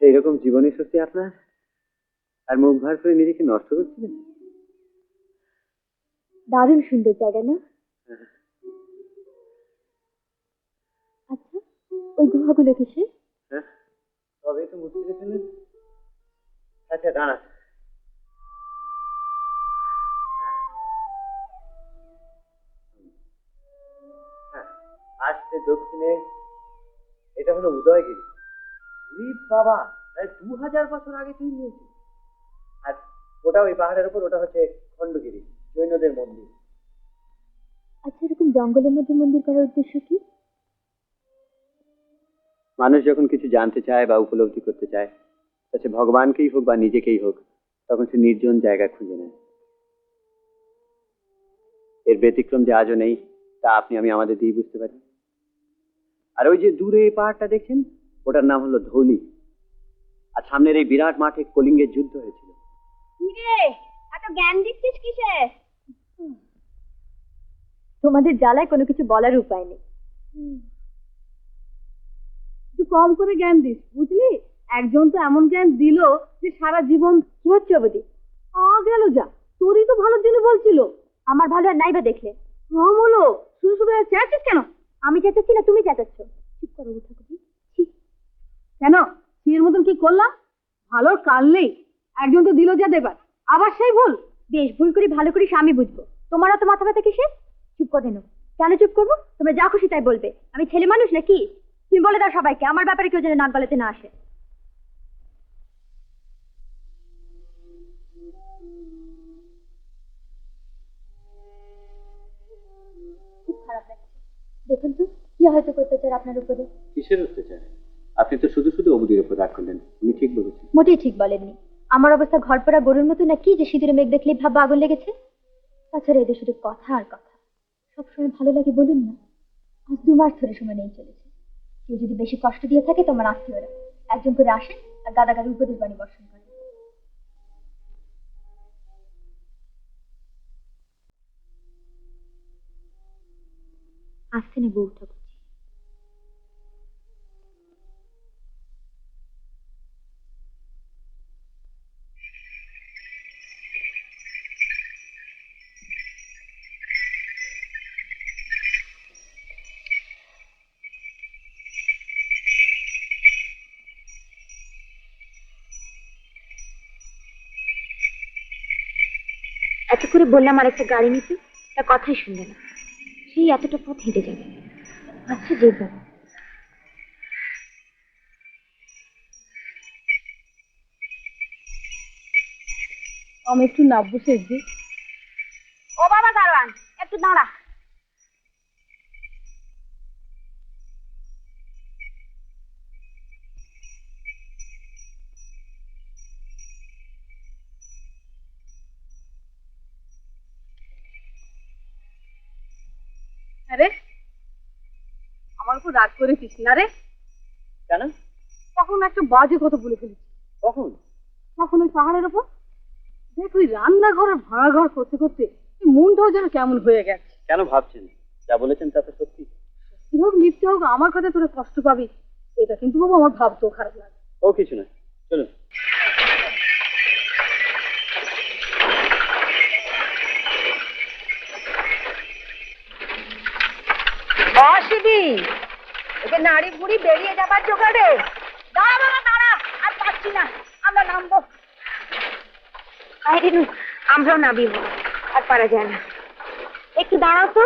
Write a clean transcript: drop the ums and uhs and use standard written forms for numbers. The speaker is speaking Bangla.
এইরকম জীবনী সত্যি আপনার, আর মুখ ভার করে নিজেকে নষ্ট করছিলেন? দারুণ সুন্দর জায়গা না? আচ্ছা, ওই গুহাগুলো কিসের? হ্যাঁ, তবেই তো মুশকিলে ফেললেন। আচ্ছা দাঁড়া, হ্যাঁ, আসছে দক্ষিণে, এটা হলো উদয়গিরি। বাবা, প্রায় 2000 বছর আগে তৈরি হয়েছে। আর ওটা ওই পাহাড়ের উপর, ওটা হচ্ছে খণ্ডগিরি, জৈনদের মন্দির। আচ্ছা, এরকম জঙ্গলের মধ্যে মন্দির করার উদ্দেশ্য কি? মানুষ যখন কিছু জানতে চায় বা উপলব্ধি করতে চায়, তা সে ভগবানকেই হোক বা নিজেকেই হোক, তখন সে নির্জন জায়গা খুঁজে নেয়। এর ব্যতিক্রম যে আজও নেই, তা আপনি আমি আমাদের দিয়ে বুঝতে পারি। আর ওই যে দূরে এই পাহাড়টা দেখছেন, ওটার নাম হলো ধৌলি। আর সামনের এই বিরাট মাঠে কলিঙ্গের যুদ্ধ হয়েছিল। এত জ্ঞান দিচ্ছিস কিসে? তোমাদের জ্বালায় কোনো কিছু বলার উপায় নেই। একটু কম করে জ্ঞান দিস, বুঝলি? একজন তো এমন জ্ঞান দিল যে সারা জীবন। কি হচ্ছে অবধি? গেল যা, তোরই তো ভালোর জন্য বলছিল। আমার ভালো আর নাই বা দেখলে? কম হলো, শুধু শুধু চেঁচাচ্ছিস কেন? আমি চেঁচাচ্ছি না তুমি চেঁচাচ্ছ? চুপ করো ঠাকুরজি। কেন সিয়ের মতন কি করলাম? ভালোর কাল নেই। একজন তো দিল যা দেবার, আবার সেই ভুল। বেশ, ভুল করি ভালো করি আমি বুঝবো। তোমারও তো মাথা ব্যথা কিসে? চুপ করে নাও। কেন চুপ করবো? তোমরা যা খুশি তাই বলবে। আমি ছেলে মানুষ নাকি? তুমি বলে দাও সবাইকে আমার ব্যাপারে কেউ যেন নাক গলাতে না আসে। খুব খারাপ লাগছে। দেখুন তো কি হয়তো করতে চায় আপনার উপরে। কিসের অত্যাচার? আপনি তো শুধু শুধু অবুদির উপর রাগ করলেন। উনি ঠিক বলেছেন। মোটেই ঠিক বলেননি। আমার অবস্থা ঘরপড়া গরুর মতো নাকি যে সিঁদুরে মেঘ দেখলেই ভাববো আগুন লেগেছে? তাছাড়া এদের শুধু কথা আর কথা। সবসময় ভালো লাগে বলুন না? আজ 2 মাস ধরে সময় নেই চলেছে। কেউ যদি বেশি কষ্ট দিয়ে থাকে তোমার আত্মীয়রা একজন করে আসেন আর গাদা গাদা উপদেশ বাণী বর্ষণ করে। আসছে না বউ ঠাকুরজি। এত করে বললাম আর একটা গাড়ি নিতে, তা কথাই শুনবে না। সেই এতটা পথ হেঁটে যাবে। আচ্ছা যে যাবে। আমি একটু নাববো সেজদি। ও বাবা দারোয়ান, একটু দাঁড়া। আরে আমার উপর রাগ করেছিস না রে? কেন? তখন একটা বাজে কথা বলে ফেলেছি। কখন? তখন ওই পাহাড়ের ওপর দেখ, ওই রান্নাঘরের ভাড়া ঘর করতে করতে মনটাও যেন কেমন হয়ে গেছে। কেন ভাবছেন? যা বলেছেন তা তো সত্যি। কি হোক মিথ্যে হোক, আমার কথা তোরা কষ্ট পাবি এটা কিন্তু বাবু আমার ভাবতেও খারাপ লাগে। ও কিছু নয়, চলুন। অসিবি একে নাড়ি বুড়ি বেরিয়ে যাবার জোগাড়ে। দাঁড়া বাবা দাঁড়া, আর পাচ্ছি না, আমরা নামবো। আরে আমরাও নামিব, আর পারা যায় না। একটু দাঁড়াও তো।